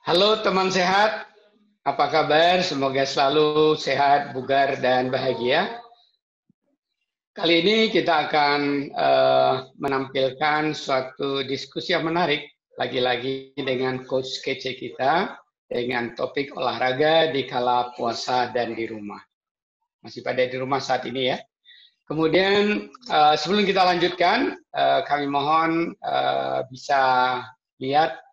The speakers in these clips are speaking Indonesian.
Halo teman sehat, apa kabar? Semoga selalu sehat, bugar, dan bahagia. Kali ini kita akan menampilkan suatu diskusi yang menarik, lagi-lagi dengan Coach kece kita, dengan topik olahraga di kala puasa dan di rumah. Masih pada di rumah saat ini ya. Kemudian sebelum kita lanjutkan, kami mohon bisa lihat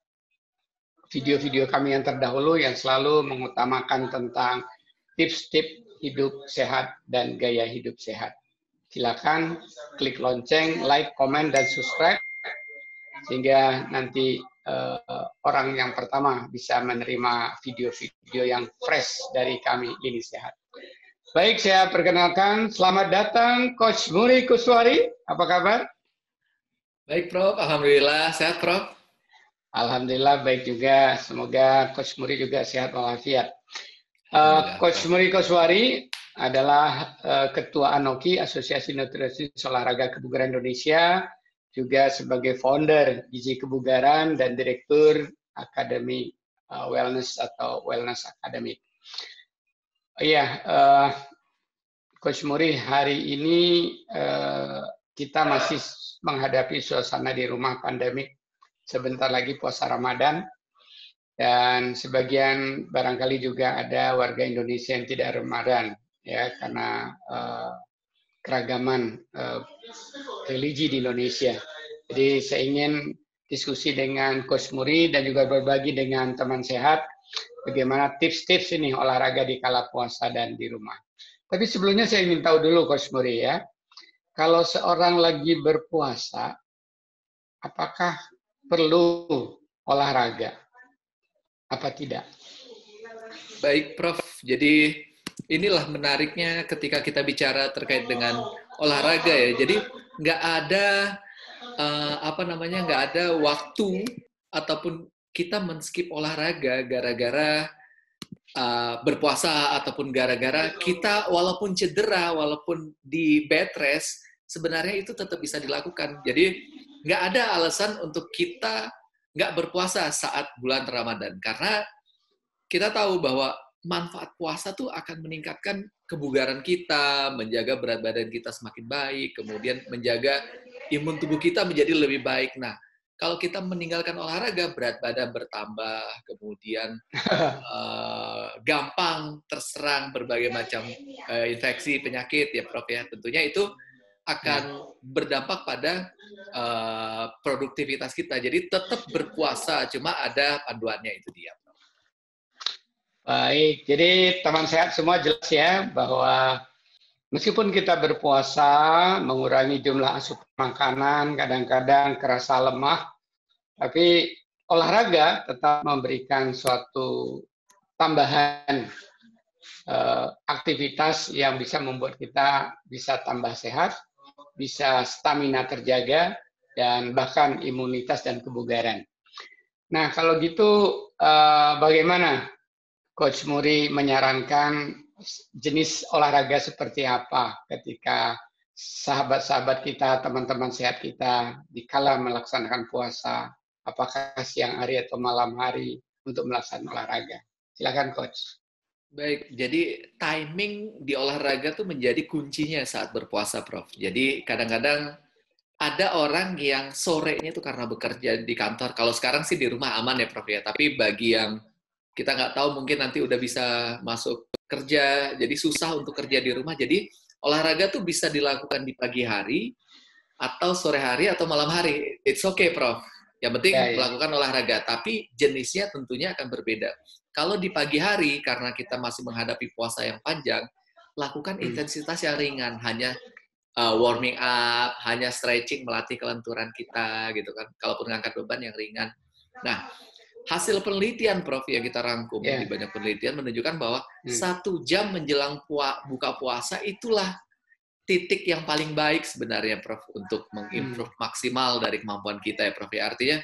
video-video kami yang terdahulu yang selalu mengutamakan tentang tips-tips hidup sehat dan gaya hidup sehat. Silakan klik lonceng, like, komen, dan subscribe sehingga nanti orang yang pertama bisa menerima video-video yang fresh dari kami ini sehat. Baik, saya perkenalkan. Selamat datang Coach Muri Kuswari. Apa kabar? Baik, Prof. Alhamdulillah. Sehat, Prof. Alhamdulillah baik juga. Semoga Coach Muri juga sehat walafiat. Coach Muri Kuswari adalah Ketua ANOKI, Asosiasi Nutrisi Olahraga Kebugaran Indonesia, juga sebagai founder Gizi Kebugaran dan Direktur Akademi Wellness atau Wellness Academy. Iya, Coach Muri, hari ini kita masih menghadapi suasana di rumah pandemik. Sebentar lagi puasa Ramadan, dan sebagian barangkali juga ada warga Indonesia yang tidak Ramadan, ya, karena keragaman religi di Indonesia. Jadi saya ingin diskusi dengan Coach Muri dan juga berbagi dengan teman sehat bagaimana tips-tips ini olahraga di kala puasa dan di rumah. Tapi sebelumnya saya ingin tahu dulu Coach Muri ya, kalau seorang lagi berpuasa, apakah perlu olahraga? Apa tidak? Baik, Prof. Jadi inilah menariknya ketika kita bicara terkait dengan olahraga ya. Jadi nggak ada nggak ada waktu ataupun kita men-skip olahraga gara-gara berpuasa ataupun gara-gara kita walaupun cedera, walaupun di bed rest, sebenarnya itu tetap bisa dilakukan. Jadi nggak ada alasan untuk kita nggak berpuasa saat bulan Ramadan. Karena kita tahu bahwa manfaat puasa tuh akan meningkatkan kebugaran kita, menjaga berat badan kita semakin baik, kemudian menjaga imun tubuh kita menjadi lebih baik. Nah, kalau kita meninggalkan olahraga, berat badan bertambah, kemudian gampang terserang berbagai macam infeksi, penyakit, ya Prof ya. Tentunya itu akan berdampak pada produktivitas kita. Jadi tetap berpuasa, cuma ada panduannya, itu dia. Baik, jadi teman sehat semua jelas ya bahwa meskipun kita berpuasa, mengurangi jumlah asupan makanan, kadang-kadang kerasa lemah, tapi olahraga tetap memberikan suatu tambahan aktivitas yang bisa membuat kita bisa tambah sehat, bisa stamina terjaga, dan bahkan imunitas dan kebugaran. Nah, kalau gitu bagaimana Coach Muri menyarankan jenis olahraga seperti apa ketika sahabat-sahabat kita, teman-teman sehat kita dikala melaksanakan puasa, apakah siang hari atau malam hari untuk melaksanakan olahraga? Silakan Coach. Baik, jadi timing di olahraga tuh menjadi kuncinya saat berpuasa, Prof. Jadi kadang-kadang ada orang yang sorenya itu karena bekerja di kantor. Kalau sekarang sih di rumah aman ya, Prof ya. Tapi bagi yang kita nggak tahu mungkin nanti udah bisa masuk kerja, jadi susah untuk kerja di rumah. Jadi olahraga tuh bisa dilakukan di pagi hari, atau sore hari, atau malam hari. It's okay, Prof. Yang penting melakukan olahraga, tapi jenisnya tentunya akan berbeda. Kalau di pagi hari, karena kita masih menghadapi puasa yang panjang, lakukan intensitas yang ringan, hanya warming up, hanya stretching, melatih kelenturan kita, gitu kan. Kalaupun ngangkat beban yang ringan. Nah, hasil penelitian, Prof, yang kita rangkum di banyak penelitian menunjukkan bahwa 1 jam menjelang buka puasa itulah titik yang paling baik sebenarnya, Prof, untuk mengimprove maksimal dari kemampuan kita ya, Prof. Ya, artinya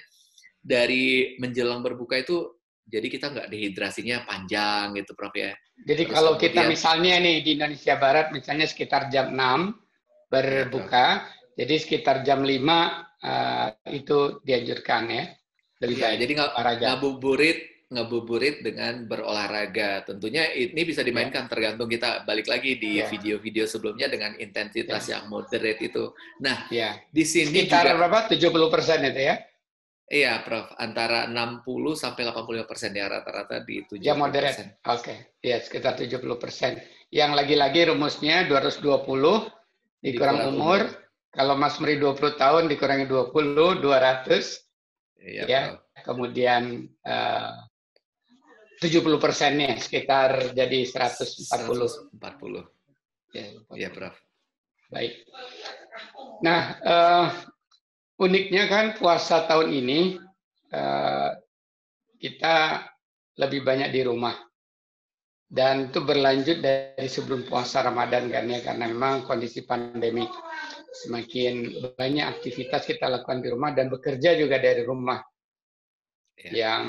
dari menjelang berbuka itu, jadi kita nggak dehidrasinya panjang gitu, Prof ya. Jadi terus kalau kemudian, kita misalnya nih di Indonesia Barat, misalnya sekitar jam 6 berbuka, ya, jadi sekitar jam 5 itu dianjurkan ya. Lebih baik. Jadi ngabuburit ngebuburit dengan berolahraga. Tentunya ini bisa dimainkan tergantung kita balik lagi di video-video sebelumnya dengan intensitas yang moderate itu. Nah, di sini sekitar juga berapa? 70% itu ya? Iya, Prof. Antara 60 sampai 85% ya, rata-rata di Ya, 70%. moderate. Oke. Ya, sekitar 70%. Yang lagi-lagi rumusnya 220 dikurang umur. Kalau Mas Muri 20 tahun dikurangi 20, 200. Iya, Ya. Prof. Kemudian 70%-nya sekitar jadi 140. 140. Ya, Prof. Baik. Nah, uniknya kan puasa tahun ini kita lebih banyak di rumah. Dan itu berlanjut dari sebelum puasa Ramadan kan ya, karena memang kondisi pandemi. Semakin banyak aktivitas kita lakukan di rumah dan bekerja juga dari rumah. Yang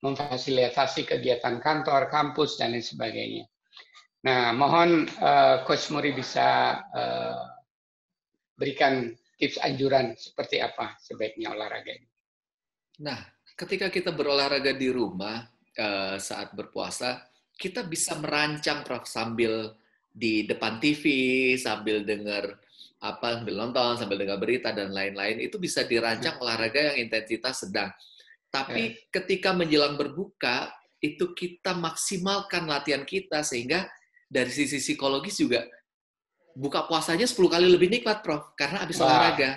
memfasilitasi kegiatan kantor, kampus, dan lain sebagainya. Nah, mohon Coach Muri bisa berikan tips anjuran seperti apa sebaiknya olahraga ini. Nah, ketika kita berolahraga di rumah saat berpuasa, kita bisa merancang, Prof, sambil di depan TV, sambil dengar sambil nonton, sambil dengar berita dan lain-lain. Itu bisa dirancang olahraga yang intensitas sedang. Tapi ketika menjelang berbuka, itu kita maksimalkan latihan kita sehingga dari sisi psikologis juga buka puasanya 10 kali lebih nikmat, Prof, karena habis olahraga.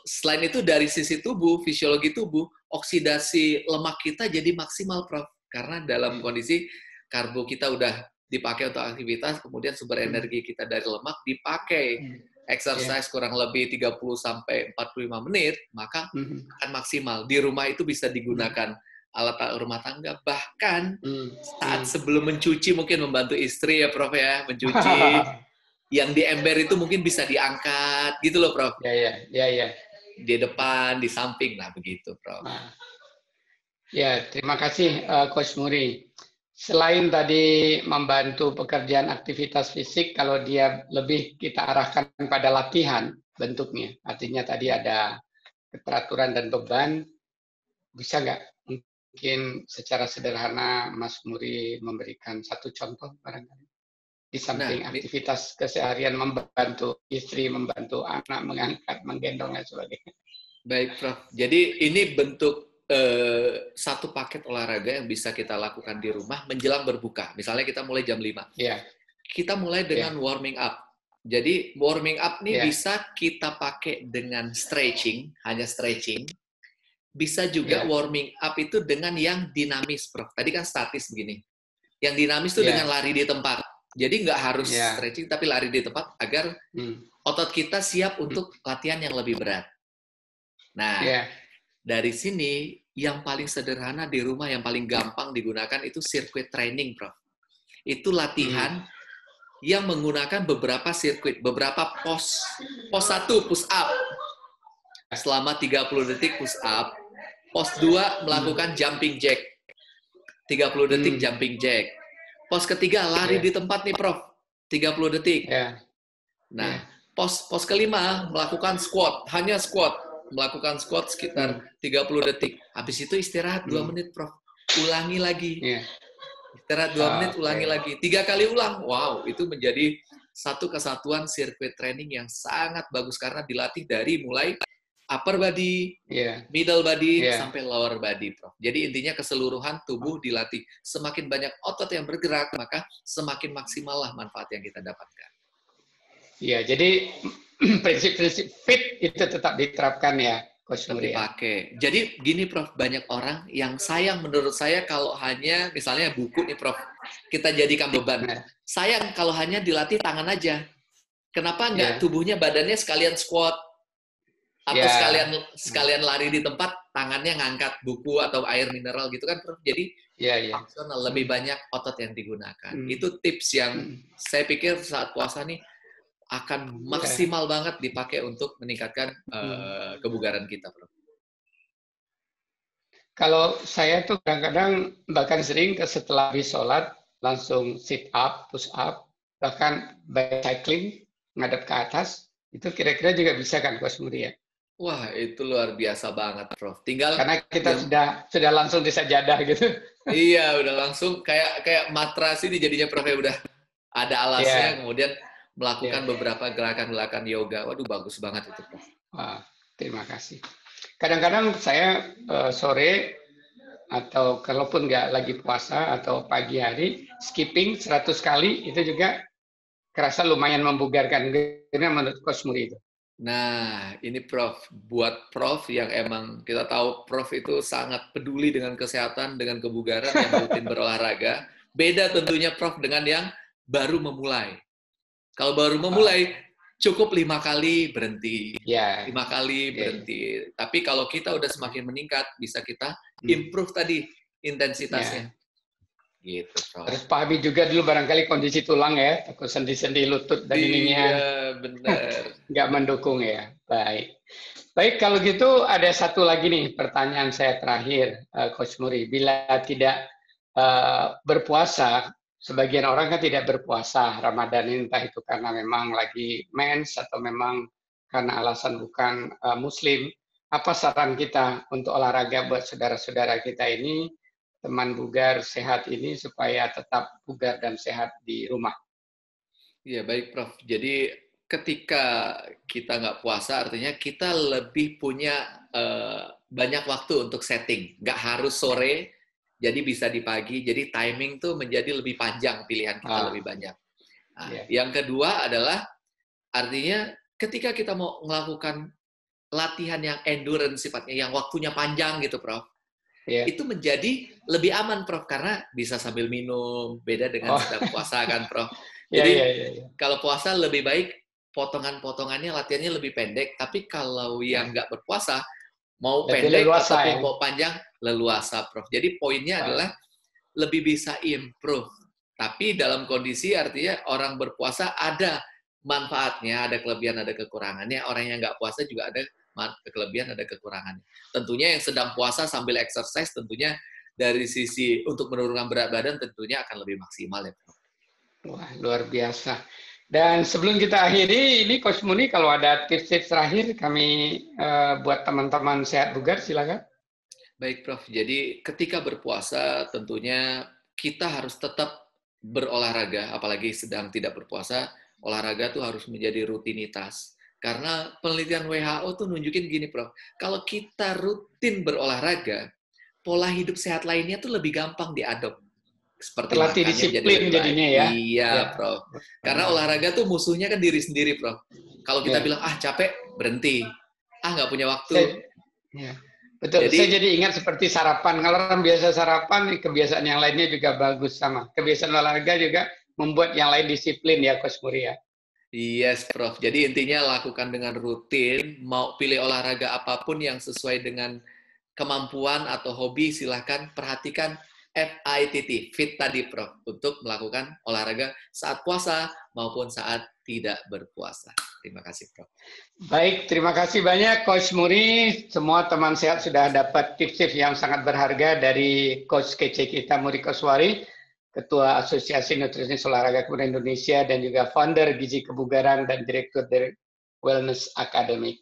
Selain itu dari sisi tubuh, fisiologi tubuh, oksidasi lemak kita jadi maksimal, Prof. Karena dalam kondisi karbo kita udah dipakai untuk aktivitas, kemudian sumber energi kita dari lemak dipakai exercise kurang lebih 30 sampai 45 menit, maka akan maksimal. Di rumah itu bisa digunakan alat rumah tangga, bahkan saat sebelum mencuci mungkin membantu istri ya, Prof ya, mencuci. Yang di ember itu mungkin bisa diangkat gitu loh, Prof. Ya. Di depan, di samping, nah begitu, Prof. Ya, terima kasih Coach Muri. Selain tadi membantu pekerjaan aktivitas fisik, kalau dia lebih kita arahkan pada latihan bentuknya, artinya tadi ada keteraturan dan beban, bisa nggak mungkin secara sederhana Mas Muri memberikan satu contoh barangkali? Di samping aktivitas keseharian membantu istri, membantu anak, mengangkat, menggendong, dan sebagainya. Baik, Prof. Jadi ini bentuk satu paket olahraga yang bisa kita lakukan di rumah menjelang berbuka. Misalnya kita mulai jam 5. Kita mulai dengan warming up. Jadi warming up ini bisa kita pakai dengan stretching, hanya stretching. Bisa juga warming up itu dengan yang dinamis, Prof. Tadi kan statis begini. Yang dinamis itu dengan lari di tempat. Jadi nggak harus stretching, tapi lari di tempat agar otot kita siap untuk latihan yang lebih berat. Nah, dari sini yang paling sederhana di rumah, yang paling gampang digunakan itu sirkuit training, Prof. Itu latihan yang menggunakan beberapa sirkuit, beberapa pos. Pos 1, push up. Selama 30 detik push up. Pos 2, melakukan jumping jack. 30 detik jumping jack. Pos ketiga, lari di tempat nih, Prof. 30 detik. Nah, pos kelima, melakukan squat. Hanya squat. Melakukan squat sekitar 30 detik. Habis itu istirahat 2 menit, Prof. Ulangi lagi. Istirahat 2 menit, ulangi lagi. 3 kali ulang. Wow, itu menjadi satu kesatuan sirkuit training yang sangat bagus karena dilatih dari mulai upper body, middle body, sampai lower body, Prof. Jadi intinya keseluruhan tubuh dilatih. Semakin banyak otot yang bergerak, maka semakin maksimallah manfaat yang kita dapatkan. Iya, jadi prinsip-prinsip fit itu tetap diterapkan ya, Coach Muri. Dipakai. Jadi gini, Prof, banyak orang yang sayang menurut saya kalau hanya, misalnya buku nih, Prof, kita jadikan beban. Sayang kalau hanya dilatih tangan aja. Kenapa nggak tubuhnya, badannya sekalian squat, atau sekalian lari di tempat, tangannya ngangkat buku atau air mineral gitu kan, Prof. Jadi fungsional, lebih banyak otot yang digunakan. Itu tips yang saya pikir saat puasa nih akan maksimal banget dipakai untuk meningkatkan kebugaran kita, Prof. Kalau saya tuh kadang-kadang bahkan sering setelah habis sholat langsung sit up, push up, bahkan bicycling ngadep ke atas, itu kira-kira juga bisa kan, Coach Muri ya? Wah, itu luar biasa banget, Prof. Tinggal Karena kita yang sudah langsung di sajadah gitu. iya udah langsung kayak kayak matras ini jadinya Prof ya udah ada alasnya, Ya, kemudian ya. melakukan beberapa gerakan-gerakan yoga. Waduh, bagus banget itu, Prof. Wah, terima kasih. Kadang-kadang saya sore atau kalaupun nggak lagi puasa atau pagi hari, skipping 100 kali itu juga kerasa lumayan membugarkan. Karena menurut Coach Muri itu. Nah, ini Prof, buat Prof yang emang kita tahu Prof itu sangat peduli dengan kesehatan, dengan kebugaran yang rutin berolahraga. Beda tentunya Prof dengan yang baru memulai. Kalau baru memulai, cukup 5 kali berhenti. Ya, 5 kali ya, ya. berhenti. Tapi kalau kita udah semakin meningkat, bisa kita improve tadi intensitasnya. Ya. Gitu, Prof. Harus pahami juga dulu barangkali kondisi tulang ya, takut sendi-sendi lutut dan ininya Iya, benar. nggak mendukung ya. Baik. Baik, kalau gitu ada satu lagi nih pertanyaan saya terakhir, Coach Muri. Bila tidak berpuasa, sebagian orang kan tidak berpuasa Ramadan ini, entah itu karena memang lagi mens atau memang karena alasan bukan Muslim. Apa saran kita untuk olahraga buat saudara-saudara kita ini, teman bugar sehat ini supaya tetap bugar dan sehat di rumah? Iya, baik, Prof. Jadi ketika kita nggak puasa, artinya kita lebih punya banyak waktu untuk setting. Nggak harus sore, jadi bisa di pagi. Jadi timing tuh menjadi lebih panjang, pilihan kita lebih banyak. Nah, Ya, yang kedua adalah artinya ketika kita mau melakukan latihan yang endurance sifatnya, yang waktunya panjang gitu, Prof. ya. Itu menjadi lebih aman, Prof, karena bisa sambil minum, beda dengan Oh, sedang puasa kan, Prof. ya, ya, Jadi ya, ya. kalau puasa lebih baik potongan-potongannya latihannya lebih pendek, tapi kalau yang Ya. nggak berpuasa, mau Lebih pendek leluasa ya. ataupun mau panjang, leluasa, Prof. Jadi poinnya Wah, adalah lebih bisa improve. Tapi dalam kondisi artinya orang berpuasa ada manfaatnya, ada kelebihan, ada kekurangannya. Orang yang nggak puasa juga ada kelebihan, ada kekurangannya. Tentunya yang sedang puasa sambil exercise, tentunya dari sisi untuk menurunkan berat badan tentunya akan lebih maksimal ya, Prof. wah, luar biasa. Dan sebelum kita akhiri, ini Coach Muni kalau ada tips-tips terakhir kami buat teman-teman sehat bugar, silakan. Baik, Prof. Jadi ketika berpuasa tentunya kita harus tetap berolahraga, apalagi sedang tidak berpuasa, olahraga tuh harus menjadi rutinitas. Karena penelitian WHO tuh nunjukin gini, Prof. Kalau kita rutin berolahraga, pola hidup sehat lainnya tuh lebih gampang diadop. Seperti Terlatih makannya jadi disiplin lebih baik. jadinya ya. Ya. Iya, Prof. Karena olahraga tuh musuhnya kan diri sendiri, Prof. Kalau kita Ya. bilang, ah capek, berhenti. Ah nggak punya waktu. Saya, ya. Betul, saya Jadi jadi ingat seperti sarapan. Kalau orang biasa sarapan, kebiasaan yang lainnya juga bagus sama. Kebiasaan olahraga juga membuat yang lain disiplin ya, Coach Muri ya. yes, Prof. Jadi intinya lakukan dengan rutin, mau pilih olahraga apapun yang sesuai dengan kemampuan atau hobi, silahkan perhatikan FITT, fit tadi, Prof, untuk melakukan olahraga saat puasa maupun saat tidak berpuasa. Terima kasih, Prof. Baik, terima kasih banyak Coach Muri. Semua teman sehat sudah dapat tips-tips yang sangat berharga dari Coach kece kita, Muri Koswari, Ketua Asosiasi Nutrisionis Olahraga Pemuda Indonesia dan juga founder Gizi Kebugaran dan Direktur dari Wellness Academy.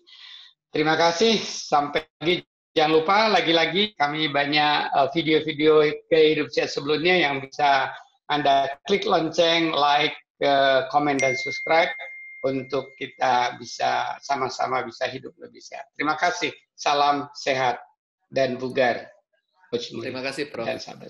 Terima kasih, sampai lagi. Jangan lupa lagi-lagi kami banyak video-video kehidupan sehat sebelumnya yang bisa Anda klik lonceng, like, komen, dan subscribe untuk kita bisa sama-sama bisa hidup lebih sehat. Terima kasih. Salam sehat dan bugar. Coach Muri Terima kasih, Prof. dan sahabat.